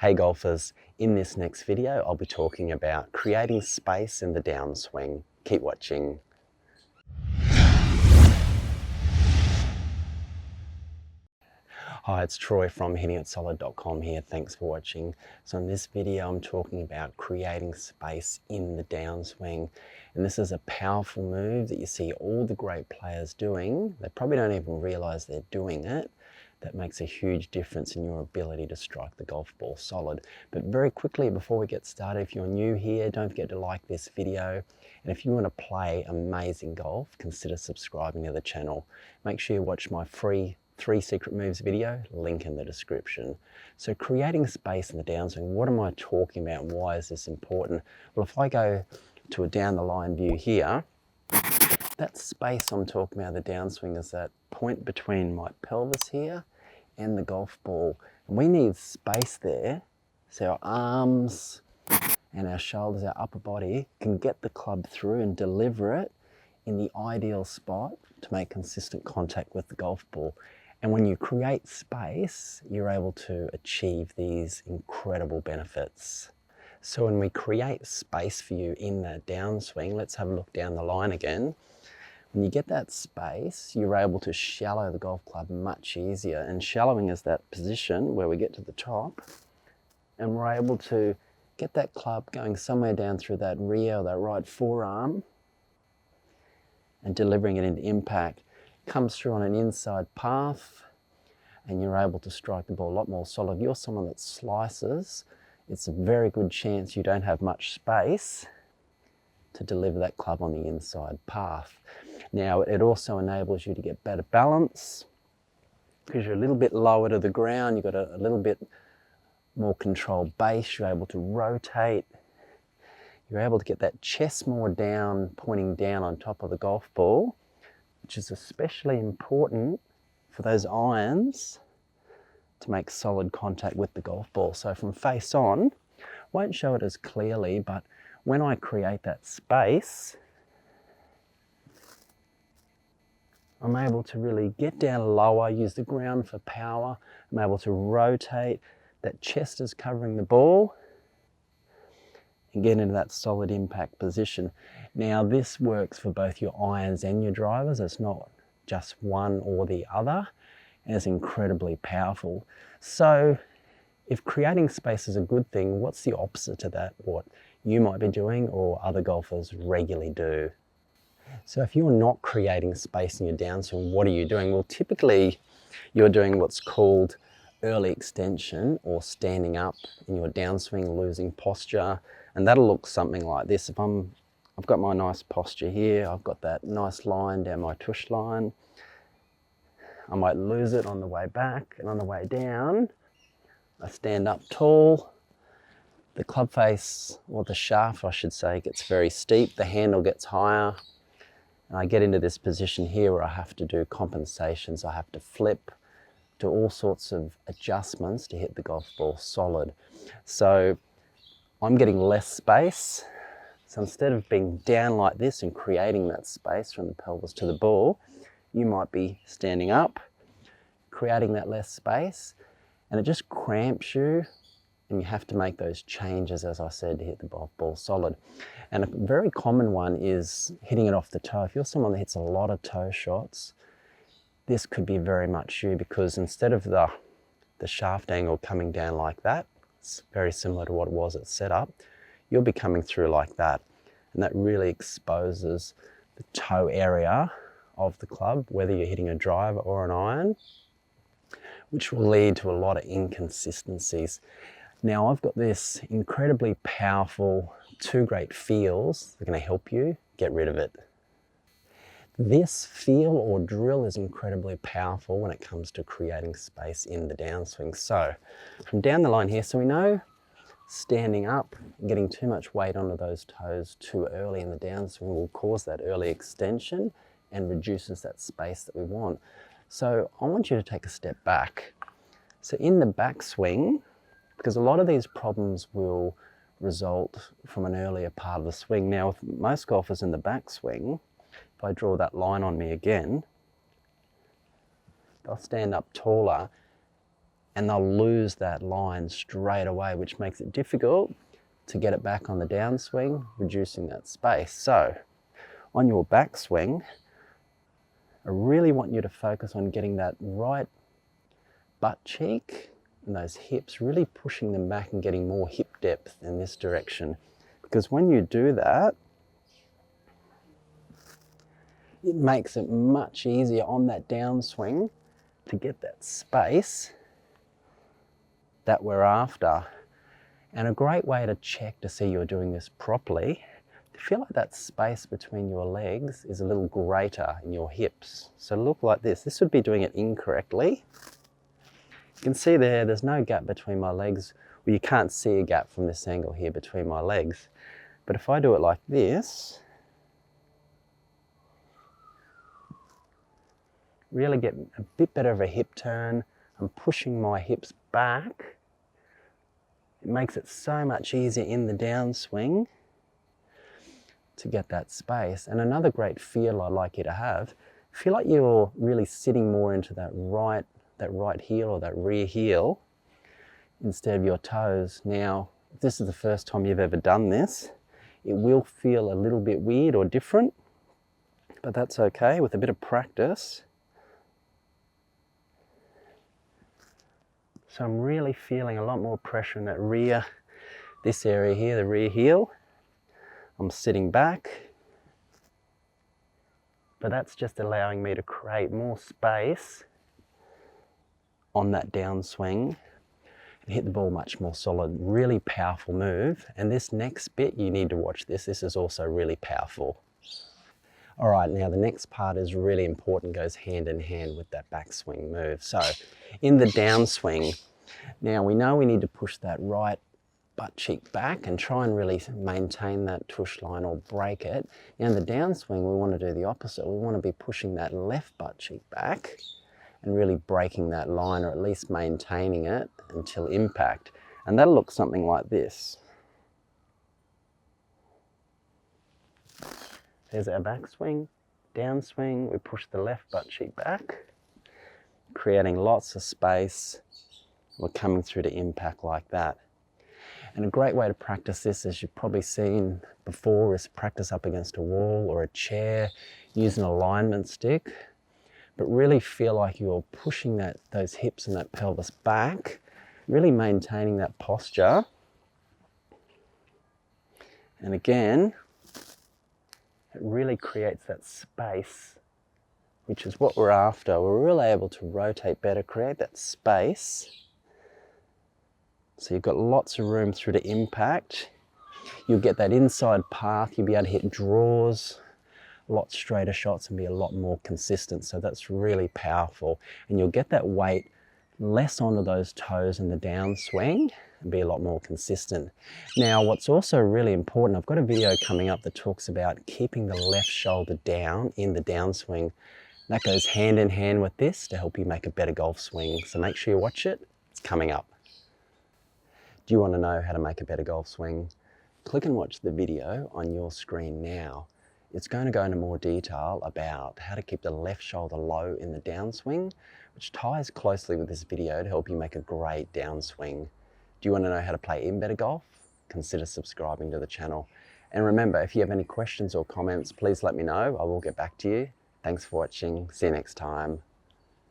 Hey golfers, in this next video I'll be talking about creating space in the downswing. Keep watching. Hi, it's Troy from hittingitsolid.com here. Thanks for watching. So in this video I'm talking about creating space in the downswing. And this is a powerful move that you see all the great players doing. They probably don't even realize they're doing it. That makes a huge difference in your ability to strike the golf ball solid. But very quickly, before we get started, if you're new here, don't forget to like this video. And if you want to play amazing golf, consider subscribing to the channel. Make sure you watch my free 3 secret moves video, link in the description. So creating space in the downswing, what am I talking about? Why is this important? Well, if I go to a down the line view here, that space I'm talking about in the downswing is that point between my pelvis here and the golf ball. And we need space there so our arms and our shoulders, our upper body can get the club through and deliver it in the ideal spot to make consistent contact with the golf ball. And when you create space, you're able to achieve these incredible benefits. So when we create space for you in that downswing, let's have a look down the line again. When you get that space, you're able to shallow the golf club much easier. And shallowing is that position where we get to the top and we're able to get that club going somewhere down through that rear, or that right forearm, and delivering it into impact. Comes through on an inside path and you're able to strike the ball a lot more solid. If you're someone that slices, it's a very good chance you don't have much space to deliver that club on the inside path. Now, it also enables you to get better balance because you're a little bit lower to the ground, you've got a little bit more controlled base, you're able to rotate, you're able to get that chest more down, pointing down on top of the golf ball, which is especially important for those irons to make solid contact with the golf ball. So from face on, won't show it as clearly, but when I create that space, I'm able to really get down lower, use the ground for power. I'm able to rotate, that chest is covering the ball, and get into that solid impact position. Now this works for both your irons and your drivers. It's not just one or the other, and it's incredibly powerful. So if creating space is a good thing, what's the opposite to that? What you might be doing or other golfers regularly do? So if you're not creating space in your downswing, what are you doing? Well, typically you're doing what's called early extension or standing up in your downswing, losing posture, and that'll look something like this. If I've got my nice posture here, I've got that nice line down my tush line, I might lose it on the way back, and on the way down, I stand up tall. The club face, or the shaft I should say, gets very steep, the handle gets higher, and I get into this position here where I have to do compensations, I have to flip, do all sorts of adjustments to hit the golf ball solid. So I'm getting less space. So instead of being down like this and creating that space from the pelvis to the ball, you might be standing up, creating that less space, and it just cramps you, and you have to make those changes, as I said, to hit the golf ball solid. And a very common one is hitting it off the toe. If you're someone that hits a lot of toe shots, this could be very much you, because instead of the shaft angle coming down like that, it's very similar to what it was at setup, you'll be coming through like that. And that really exposes the toe area of the club, whether you're hitting a driver or an iron, which will lead to a lot of inconsistencies. Now I've got this incredibly powerful 2 great feels that are going to help you get rid of it. This feel or drill is incredibly powerful when it comes to creating space in the downswing. So from down the line here, so we know standing up, getting too much weight onto those toes too early in the downswing will cause that early extension and reduces that space that we want. So I want you to take a step back. So in the backswing, because a lot of these problems will result from an earlier part of the swing. Now with most golfers in the backswing, if I draw that line on me again, they'll stand up taller and they'll lose that line straight away, which makes it difficult to get it back on the downswing, reducing that space. So on your backswing, I really want you to focus on getting that right butt cheek and those hips, really pushing them back and getting more hip depth in this direction. Because when you do that, it makes it much easier on that downswing to get that space that we're after. And a great way to check to see you're doing this properly, to feel like that space between your legs is a little greater in your hips. So look like this. This would be doing it incorrectly. You can see there's no gap between my legs. Well, you can't see a gap from this angle here between my legs. But if I do it like this, really get a bit better of a hip turn. I'm pushing my hips back. It makes it so much easier in the downswing to get that space. And another great feel I'd like you to have, feel like you're really sitting more into that right heel or that rear heel instead of your toes. Now, if this is the first time you've ever done this, it will feel a little bit weird or different, but that's okay. With a bit of practice, so I'm really feeling a lot more pressure in that rear, this area here, the rear heel. I'm sitting back, but that's just allowing me to create more space on that downswing and hit the ball much more solid. Really powerful move. And this next bit, you need to watch this. This is also really powerful. All right, now the next part is really important, goes hand in hand with that backswing move. So in the downswing, now we know we need to push that right butt cheek back and try and really maintain that tush line or break it. Now in the downswing, we want to do the opposite. We want to be pushing that left butt cheek back and really breaking that line, or at least maintaining it until impact. And that'll look something like this. There's our backswing, downswing, we push the left butt cheek back, creating lots of space. We're coming through to impact like that. And a great way to practice this, as you've probably seen before, is practice up against a wall or a chair, use an alignment stick, but really feel like you're pushing those hips and that pelvis back, really maintaining that posture. And again, it really creates that space, which is what we're after. We're really able to rotate better, create that space. So you've got lots of room through to impact. You'll get that inside path, you'll be able to hit draws, a lot straighter shots and be a lot more consistent. So that's really powerful. And you'll get that weight less onto those toes in the downswing and be a lot more consistent. Now, what's also really important, I've got a video coming up that talks about keeping the left shoulder down in the downswing. That goes hand in hand with this to help you make a better golf swing. So make sure you watch it, it's coming up. Do you want to know how to make a better golf swing? Click and watch the video on your screen now. It's going to go into more detail about how to keep the left shoulder low in the downswing, which ties closely with this video to help you make a great downswing. Do you want to know how to play even better golf? Consider subscribing to the channel. And remember, if you have any questions or comments, please let me know. I will get back to you. Thanks for watching. See you next time.